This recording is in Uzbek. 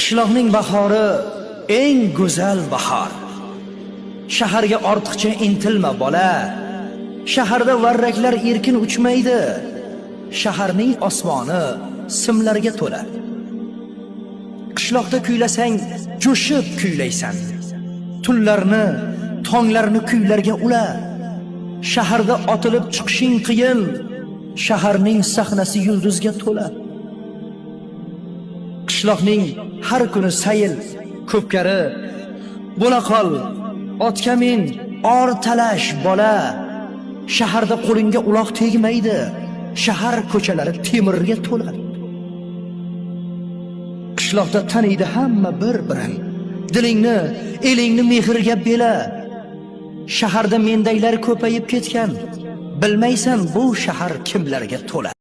Qishloqning bahori eng go'zal bahor. Shaharga ortiqcha intilma bola. Shaharda varraklar erkin uchmaydi. Shaharning osmoni simlarga to'la. Qishloqda kuylasang, jo'shib kuylaysan. Tunlarni, tonglarni kuylarga ula. Shaharda otilib chiqishing qiyin. Shaharning sahnasi yulduzga to'la. Qishloqning har kuni sayil, ko'pkari, bo'la qol, otga min, or talash bola. Shaharda qo'lingga uloq tegmaydi. Shahar ko'chalari temirga to'la. Qishloqda taniydi hamma bir-birin. Dilingni, elingni mehrga bela. Shaharda mendaylar ko'payib ketgan. Bilmaysan bu shahar kimlarga to'la.